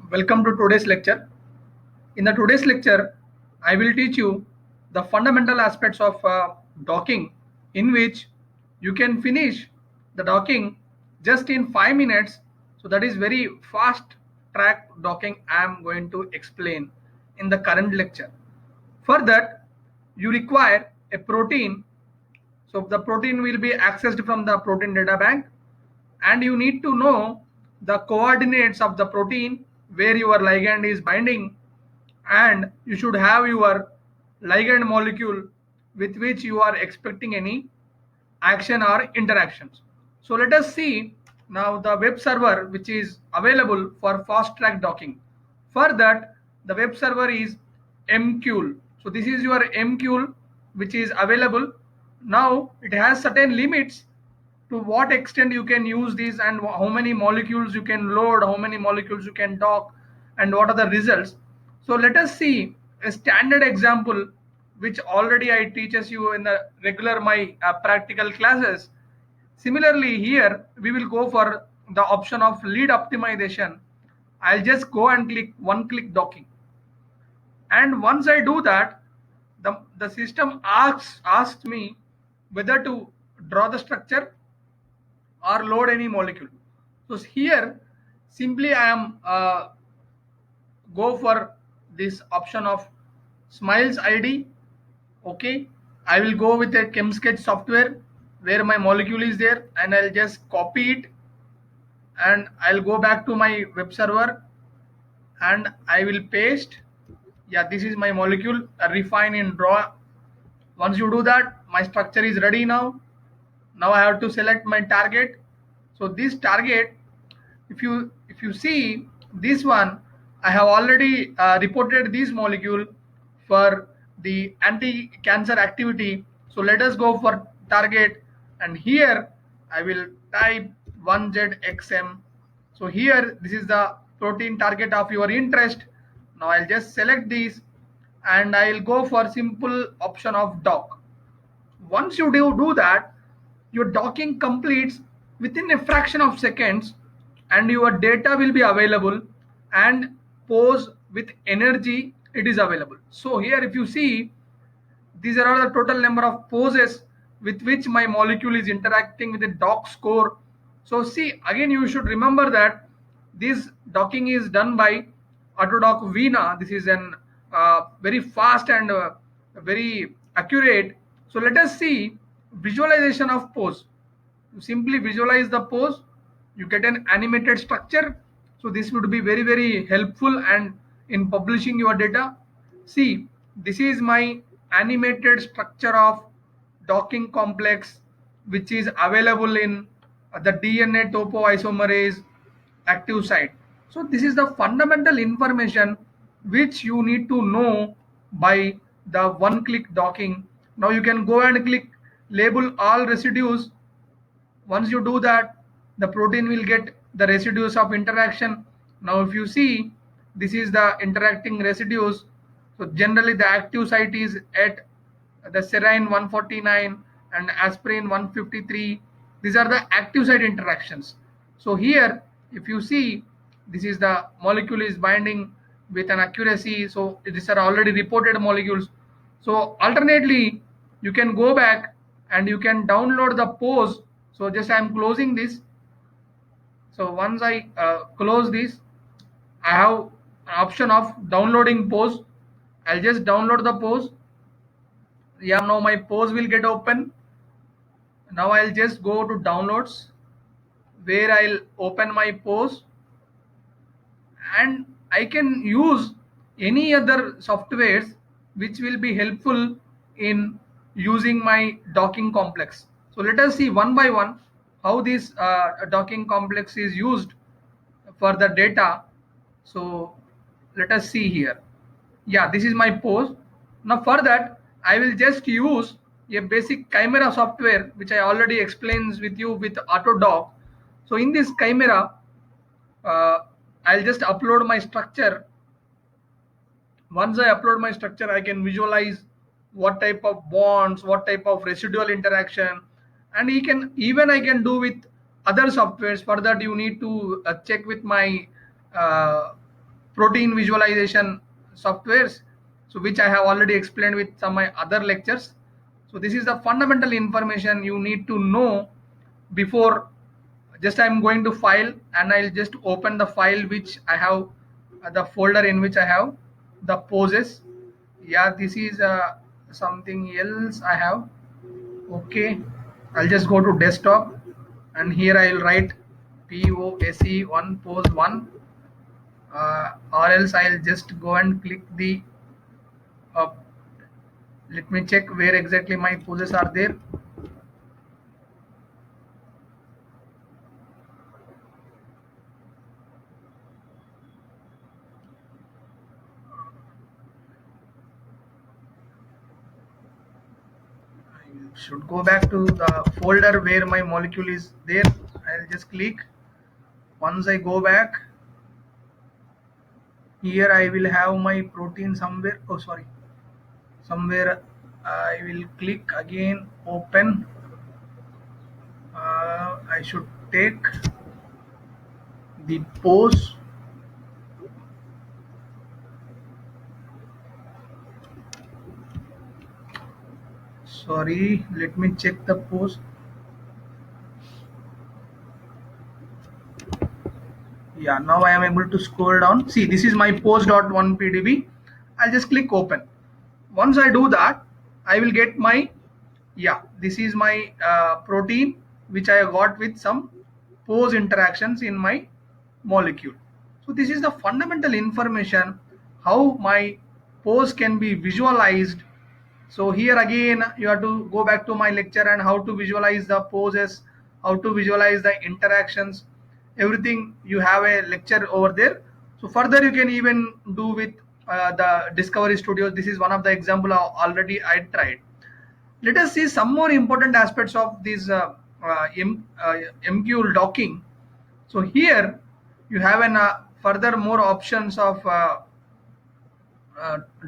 Welcome to today's lecture. In the today's lecture, I will teach you the fundamental aspects of docking, in which you can finish the docking just in 5 minutes. So that is very fast track docking I am going to explain in the current lecture. For that, you require a protein. So the protein will be accessed from the protein data bank, and you need to know the coordinates of the protein where your ligand is binding, and you should have your ligand molecule with which you are expecting any action or interactions. So let us see now the web server which is available for fast track docking. For that, the web server is MQL. So this is your MQL which is available. Now it has certain limits to what extent you can use this, and how many molecules you can load, how many molecules you can dock, and what are the results. So let us see a standard example which already I teaches you in the regular my practical classes. Similarly here we will go for the option of lead optimization. I'll just go and click one click docking, and once I do that, the system asks me whether to draw the structure or load any molecule. So here simply I am go for this option of Smiles ID. Okay, I will go with a ChemSketch software where my molecule is there, and I'll just copy it, and I'll go back to my web server and I will paste. Yeah, this is my molecule, refine in draw. Once you do that, my structure is ready. Now I have to select my target. So this target, if you see this one, I have already reported this molecule for the anti-cancer activity. So let us go for target, and here I will type 1ZXM. So here this is the protein target of your interest. Now I'll just select this, and I'll go for simple option of dock. Once you do that, your docking completes within a fraction of seconds, and your data will be available, and pose with energy it is available. So here if you see, these are all the total number of poses with which my molecule is interacting with the dock score. So see, again you should remember that this docking is done by Autodock Vina. This is an very fast and very accurate. So let us see visualization of pose. You simply visualize the pose, you get an animated structure. So this would be very helpful and in publishing your data. See, this is my animated structure of docking complex which is available in the DNA topoisomerase active site. So this is the fundamental information which you need to know by the one click docking. Now you can go and click label all residues. Once you do that, the protein will get the residues of interaction. Now if you see, this is the interacting residues. So generally the active site is at the serine 149 and aspirin 153. These are the active site interactions. So here if you see, this is the molecule is binding with an accuracy. So these are already reported molecules. So alternately, you can go back and you can download the pose. So just I am closing this. So once I close this, I have an option of downloading pose. I'll just download the pose. Yeah, now my pose will get open. Now I'll just go to downloads where I'll open my pose, and I can use any other softwares which will be helpful in using my docking complex. So let us see one by one how this docking complex is used for the data. So let us see here. Yeah, this is my pose. Now for that, I will just use a basic Chimera software which I already explains with you with Autodock. So in this Chimera, uh, I'll just upload my structure. Once I upload my structure, I can visualize what type of bonds, what type of residual interaction, and I can do with other softwares. For that, you need to check with my uh, protein visualization softwares, so which I have already explained with some of my other lectures. So this is the fundamental information you need to know before. Just I'm going to file and I'll just open the file which I have, the folder in which I have the poses. Yeah, this is something else I have. Okay, I'll just go to desktop and here I'll write POSE1 pose 1, or else I'll just go and click the uh, let me check where exactly my poses are there. I should go back to the folder where my molecule is there. I'll just click. Once I go back, here I will have my protein somewhere. Oh, sorry. Somewhere I will click again, open. I should take the pose. Sorry, let me check the pose. Yeah, now I am able to scroll down. See, this is my pose.1 pdb. I'll just click open. Once I do that, I will get my, yeah, this is my protein which I got with some pose interactions in my molecule. So this is the fundamental information how my pose can be visualized. So here again you have to go back to my lecture and how to visualize the poses, how to visualize the interactions, everything you have a lecture over there. So further you can even do with the Discovery Studios. This is one of the example already I tried. Let us see some more important aspects of this MQ docking. So here you have an further more options of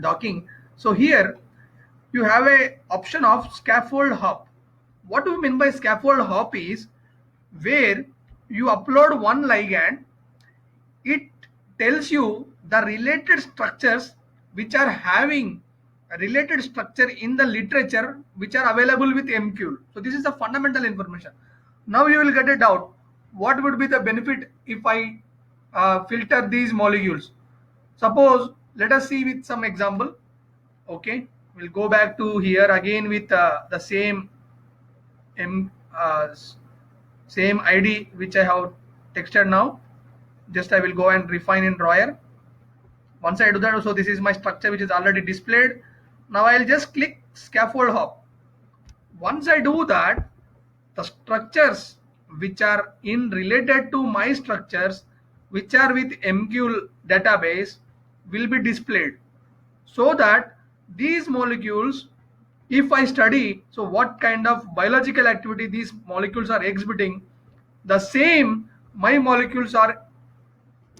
docking. So here you have a option of scaffold hop. What do we mean by scaffold hop is where you upload one ligand, it tells you the related structures which are having a related structure in the literature which are available with MQ. So this is the fundamental information. Now you will get a doubt. What would be the benefit if I filter these molecules? Suppose, let us see with some example. Okay, we'll go back to here again with the same same ID which I have texted now. Just I will go and refine in drawer. Once I do that, so this is my structure which is already displayed. Now I'll just click scaffold hop. Once I do that, the structures which are in related to my structures which are with MQ database will be displayed, so that these molecules, if I study, so what kind of biological activity these molecules are exhibiting, the same my molecules are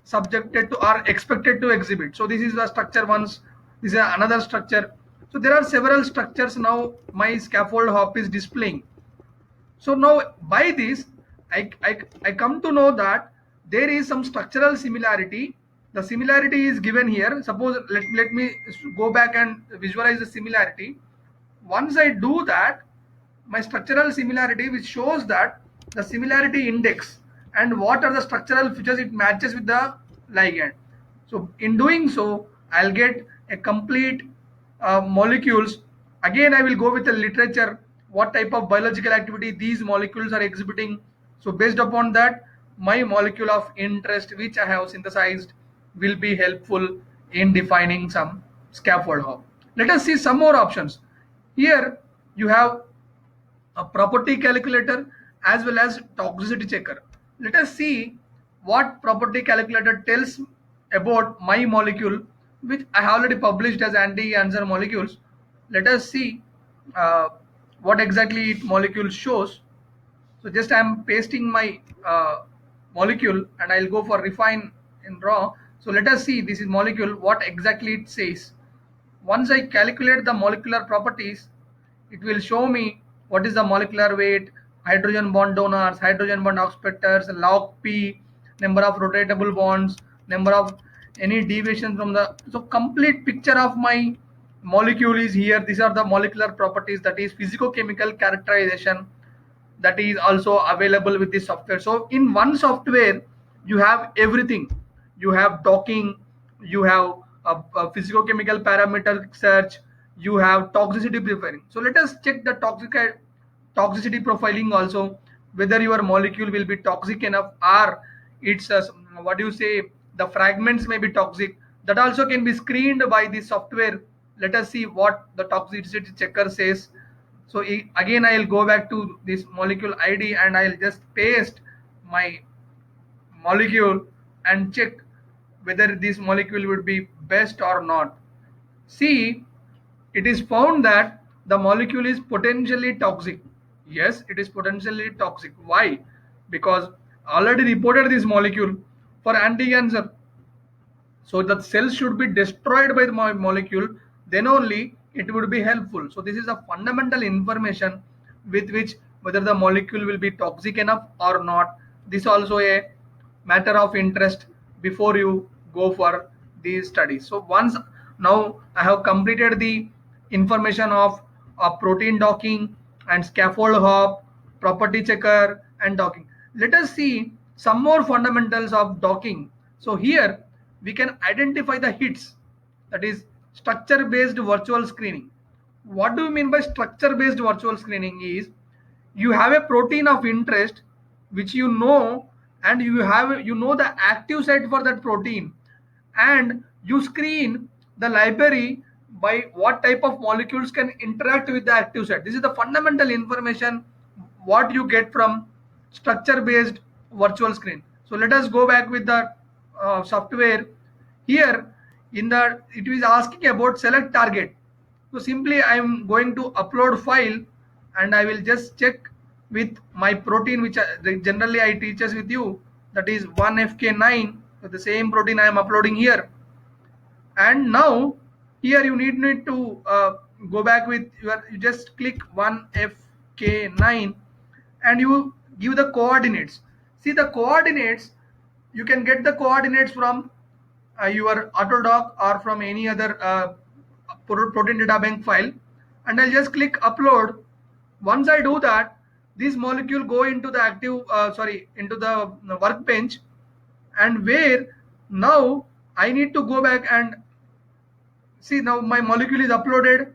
subjected to, are expected to exhibit. So this is the structure once, this is another structure. So there are several structures now my scaffold hop is displaying. So now by this I come to know that there is some structural similarity. The similarity is given here. Suppose let me go back and visualize the similarity. Once I do that, my structural similarity which shows that the similarity index and what are the structural features it matches with the ligand. So in doing so, I'll get a complete molecules. Again I will go with the literature, what type of biological activity these molecules are exhibiting. So based upon that, my molecule of interest which I have synthesized will be helpful in defining some scaffold hop. Let us see some more options. Here you have a property calculator as well as toxicity checker. Let us see what property calculator tells about my molecule which I have already published as anti-cancer molecules. Let us see what exactly it molecule shows. So just I am pasting my molecule and I'll go for refine in raw. So let us see this is molecule, what exactly it says. Once I calculate the molecular properties, it will show me what is the molecular weight, hydrogen bond donors, hydrogen bond expectors, log P, number of rotatable bonds, number of any deviation from the, so complete picture of my molecule is here. These are the molecular properties, that is physicochemical characterization, that is also available with this software. So in one software you have everything. You have docking, you have a physicochemical parameter search, you have toxicity profiling. So let us check the toxicity profiling also, whether your molecule will be toxic enough, or it's what do you say, the fragments may be toxic. That also can be screened by the software. Let us see what the toxicity checker says. So again I'll go back to this molecule ID and I'll just paste my molecule and check whether this molecule would be best or not. See, it is found that the molecule is potentially toxic. Yes, it is potentially toxic. Why? Because already reported this molecule for anti-cancer. So the cells should be destroyed by the molecule, then only it would be helpful. So this is a fundamental information with which whether the molecule will be toxic enough or not. This also a matter of interest before you go for these studies. So once now I have completed the information of protein docking and scaffold hop, property checker and docking. Let us see some more fundamentals of docking. So here we can identify the hits, that is structure based virtual screening. What do you mean by structure based virtual screening? Is you have a protein of interest which you know, and you know the active site for that protein, and you screen the library by what type of molecules can interact with the active site. This is the fundamental information what you get from structure based virtual screen. So let us go back with the software. Here in the, it is asking about select target. So simply I am going to upload file and I will just check with my protein, which generally I teaches with you, that is 1FK9. So the same protein I am uploading here. And now here you need to go back with your, you just click 1FK9 and you give the coordinates. See the coordinates, you can get the coordinates from your Autodoc or from any other protein data bank file, and I'll just click upload. Once I do that, this molecule go into the active into the workbench, and where now I need to go back and see, now my molecule is uploaded.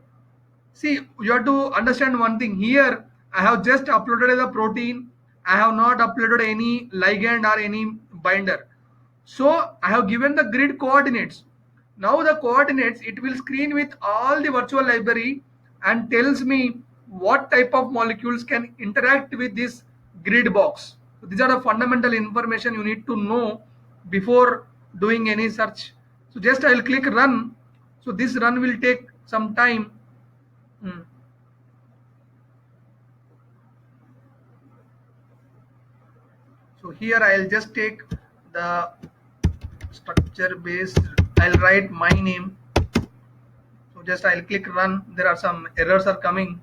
See, you have to understand one thing here. I have just uploaded the protein. I have not uploaded any ligand or any binder. So I have given the grid coordinates. Now the coordinates, it will screen with all the virtual library and tells me what type of molecules can interact with this grid box. So these are the fundamental information you need to know before doing any search. So just I will click run. So this run will take some time. So here I'll just take the structure based, I'll write my name. So just I'll click run. There are some errors are coming.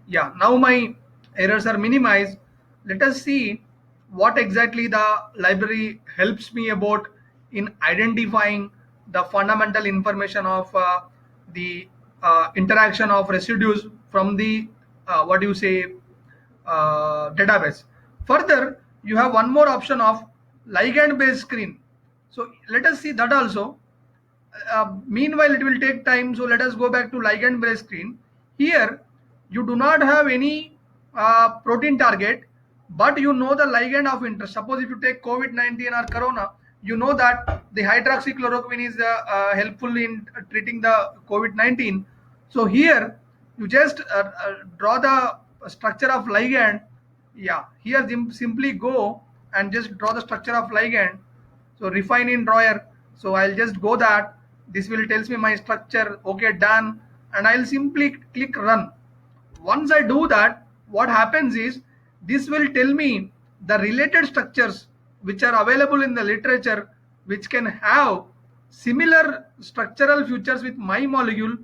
Yeah, now my errors are minimized. Let us see what exactly the library helps me about in identifying the fundamental information of the interaction of residues from the what do you say, database. Further, you have one more option of ligand based screen. So let us see that also. Meanwhile it will take time, so let us go back to ligand based screen. Here you do not have any protein target, but you know the ligand of interest. Suppose if you take COVID-19 or corona, you know that the hydroxychloroquine is helpful in treating the COVID-19. So here you just draw the structure of ligand. Yeah, here simply go and just draw the structure of ligand. So refine in drawer. So I'll just go that. This will tells me my structure. Okay, done. And I'll simply click run. Once I do that, what happens is this will tell me the related structures which are available in the literature, which can have similar structural features with my molecule,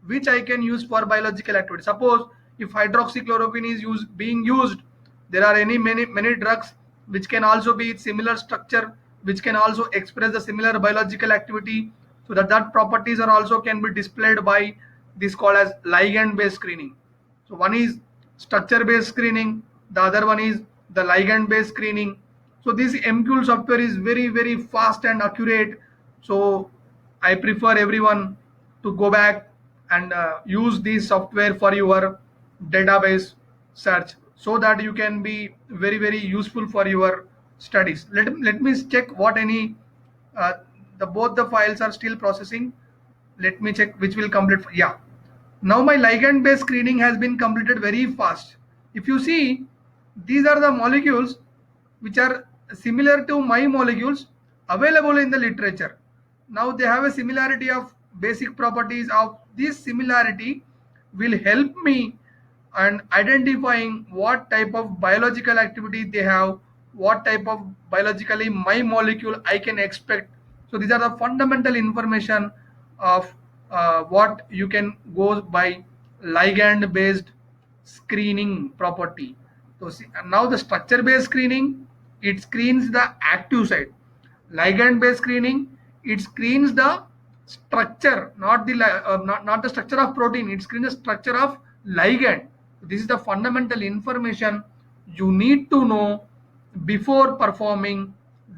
which I can use for biological activity. Suppose if hydroxychloroquine is being used, there are many drugs which can also be similar structure which can also express the similar biological activity, so that properties are also can be displayed by this called as ligand based screening. So one is structure based screening, the other one is the ligand based screening. So this MQL software is very fast and accurate. So I prefer everyone to go back and use this software for your database search, so that you can be very useful for your studies. Let me check what any uh, the both the files are still processing. Let me check which will complete. Yeah, now my ligand based screening has been completed very fast. If you see, these are the molecules which are similar to my molecules available in the literature. Now they have a similarity of basic properties. Of this similarity will help me and identifying what type of biological activity they have, what type of biologically my molecule I can expect. So these are the fundamental information of what you can go by ligand based screening property. So see, now the structure based screening, it screens the active site. Ligand based screening, it screens the structure, not the not the structure of protein, it screens the structure of ligand. This is the fundamental information you need to know before performing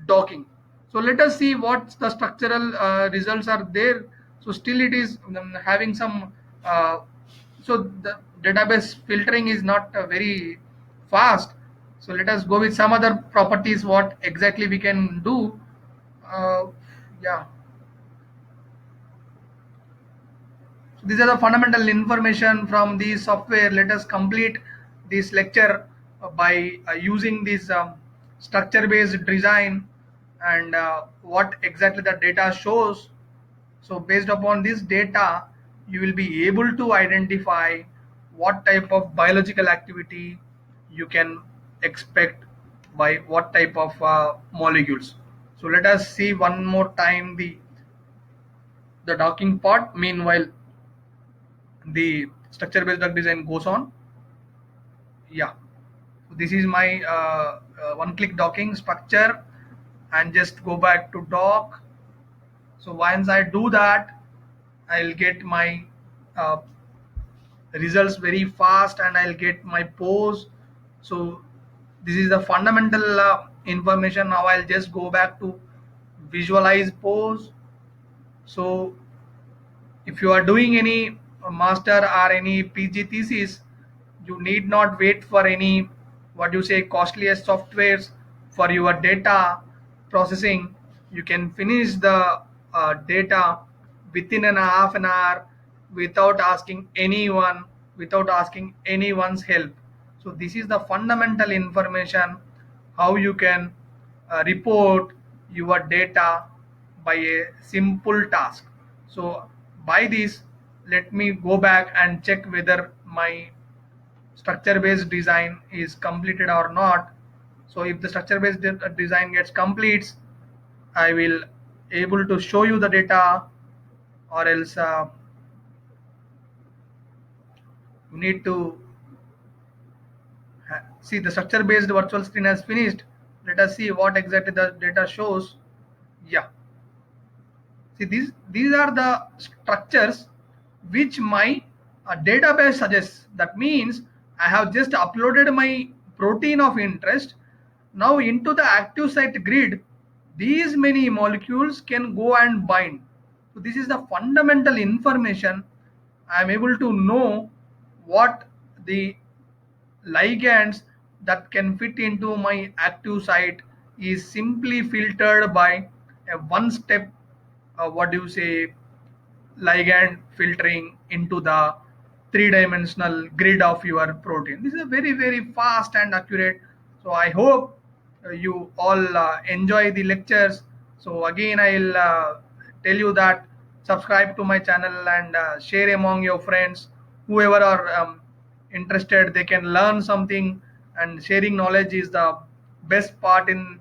docking. So let us see what the structural results are there. So still it is having some so the database filtering is not very fast. So let us go with some other properties what exactly we can do. uh, yeah, so these are the fundamental information from the software. Let us complete this lecture by using this structure based design, and what exactly the data shows. So based upon this data, you will be able to identify what type of biological activity you can expect by what type of molecules. So let us see one more time the docking part. Meanwhile, the structure based drug design goes on. Yeah, so this is my one click docking structure, and just go back to dock. So once I do that, I'll get my uh, results very fast, and I'll get my pose. So this is the fundamental information. Now I'll just go back to visualize pose. So if you are doing any master or any PG thesis, you need not wait for any what you say costliest softwares for your data processing. You can finish the data within an half an hour without asking anyone, without asking anyone's help. So this is the fundamental information how you can report your data by a simple task. So by this, let me go back and check whether my structure based design is completed or not. So if the structure based design gets complete, I will able to show you the data, or else you need to see the structure based virtual screen has finished. Let us see what exactly the data shows. Yeah, see, these are the structures which my database suggests. That means I have just uploaded my protein of interest. Now into the active site grid, these many molecules can go and bind. So this is the fundamental information. I am able to know what the ligands that can fit into my active site is simply filtered by a one step what do you say ligand filtering into the three-dimensional grid of your protein. This is a very fast and accurate. So I hope you all enjoy the lectures. So again, I'll tell you that subscribe to my channel and share among your friends. Whoever are interested, they can learn something, and sharing knowledge is the best part in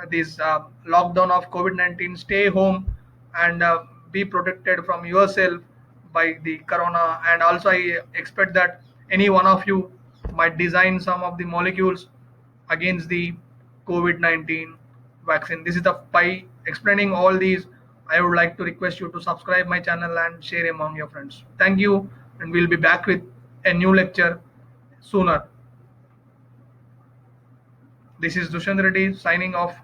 this lockdown of COVID-19. Stay home and be protected from yourself by the corona. And also I expect that any one of you might design some of the molecules against the COVID-19 vaccine. This is the by explaining all these, I would like to request you to subscribe my channel and share among your friends. Thank you, and we'll be back with a new lecture sooner. This is Dushyant Reddy signing off.